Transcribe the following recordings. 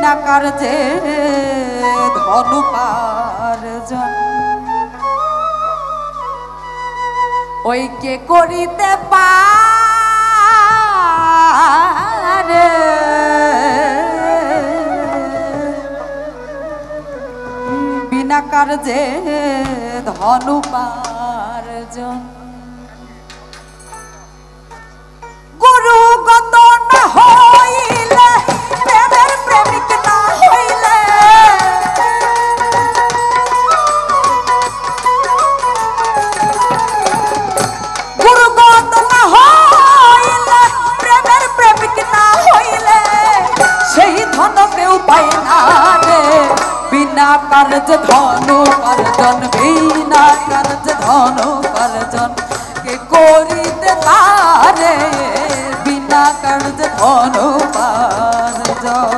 বিনা কার্যে ধন উপার্জন ওই কে করিতে পারে বিনা কার্যে ধন উপার্জন গুরুগত না হইলে প্রেমের প্রেমিক না হইলে গুরুগত না হইলে প্রেমের প্রেমিক না হইলে সেই ধন কেউ পায় না রে বিনা কার্যে ধন উপার্জন বিনা কার্যে ধন উপার্জন কে করিতে পারে বিনা কার্যে ধন উপার্জন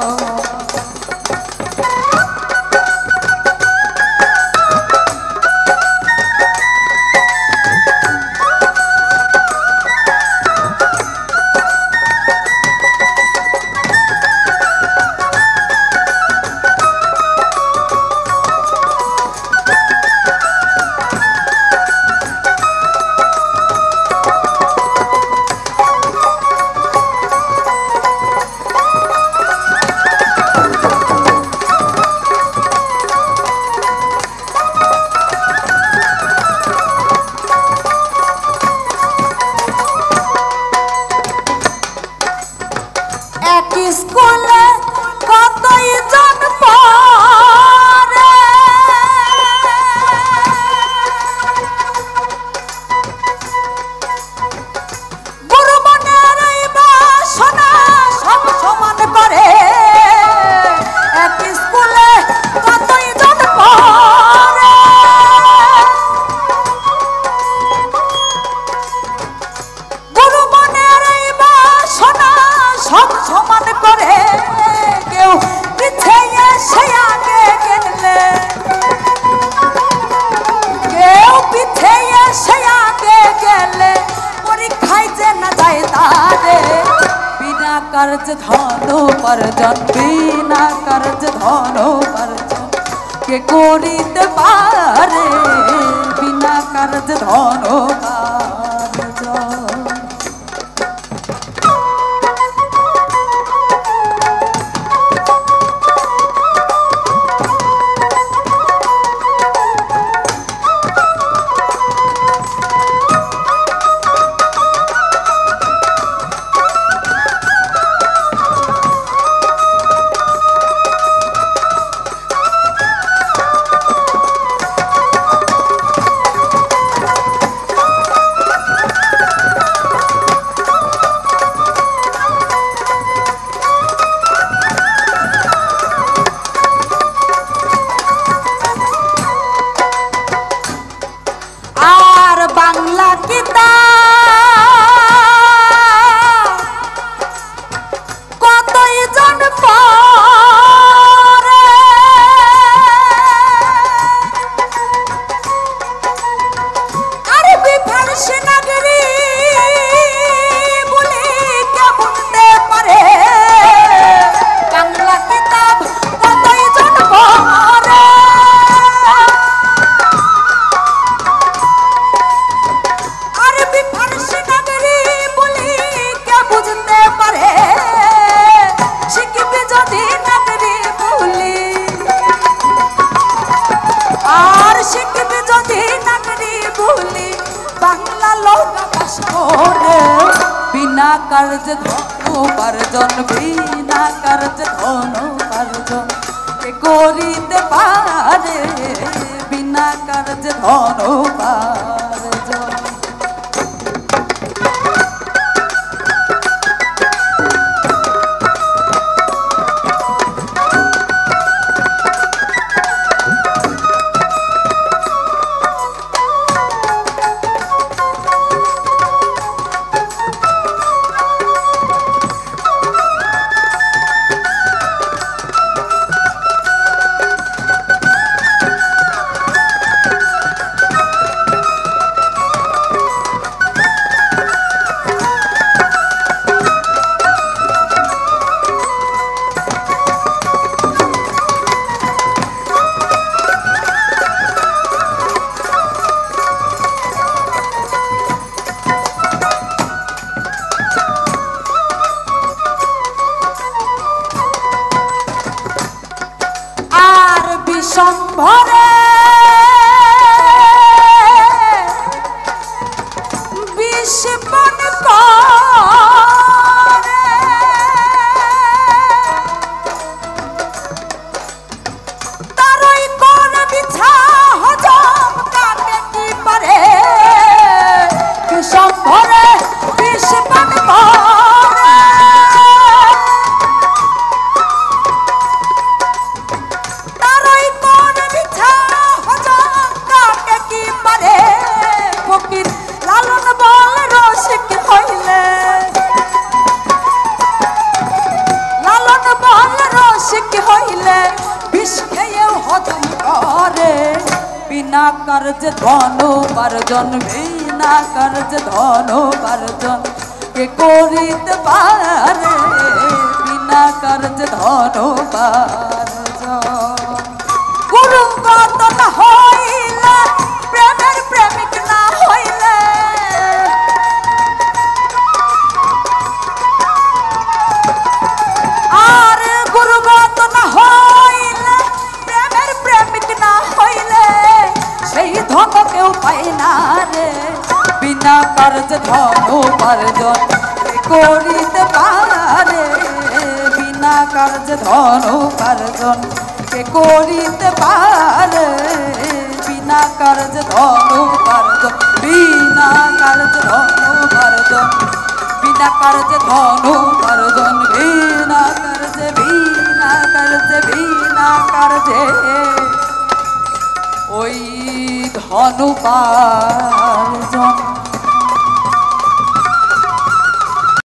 স্কুলে কতই জন পড়ে গুরু মনের এই বাসনা সব সমান করে এক স্কুলে কতই জন পড়ে গুরু মনের এই বাসনা সব সমান করে কেউ পিছিয়ে সে আগে গেলে কেউ পিছিয়ে সে আগে গেলে পরীক্ষায় যে না যায় তারে বিনা কার্যে ধন উপার্জন বিনা কার্যে ধন উপার্জন কে করিতে পারে বিনা কার্যে ধন উপার্জন বাংলা কিতাব কতই জন পড়ে আরবি ফারসি নাগরি বলি কে বুঝতে পারে বাংলা কিতাব কতই জন পড়ে শিখবে যদি নাগরি বলি বাংলা লোক বাস করে বিনা কার্যে ধন উপার্জন বিনা কার্যে ধন উপার্জন কে করিতে পারে বিনা কার্যে ধন উপার্জন সম্ভরে বিশ্বপন করে তারই কোন বিছা হজম কাকে কি পারে কি সম্ভরে বিশ্বপন করে তারই কোন বিছা হজম কাকে কি পারে ফকির লালন বল রসিক হইলে লালন বল রসিক হইলে বিষ খেয়েও হজম করে বিনা কার্য ধন উপার্জন বিনা কার্য ধন উপার্জন কে করিতে পারে বিনা কার্য ধন উপার্জন গুরুগত না হইলে প্রেমের প্রেমিক না হইলে আর গুরুগত না হইলে প্রেমের প্রেমিক না হইলে সেই ধন কেউ পায় না রে বিনা কার্য ধন উপার্জন করিতে পারে বিনা কার্য ধন উপার্জন কে করিতে পারে বিনা কার্য ধন উপার্জন বিনা কার্য ধন উপার্জন বিনা কার্য ধন উপার্জন বিনা কার্যে বিনা কার্যে বিনা কার্যে ওই ধন উপার্জন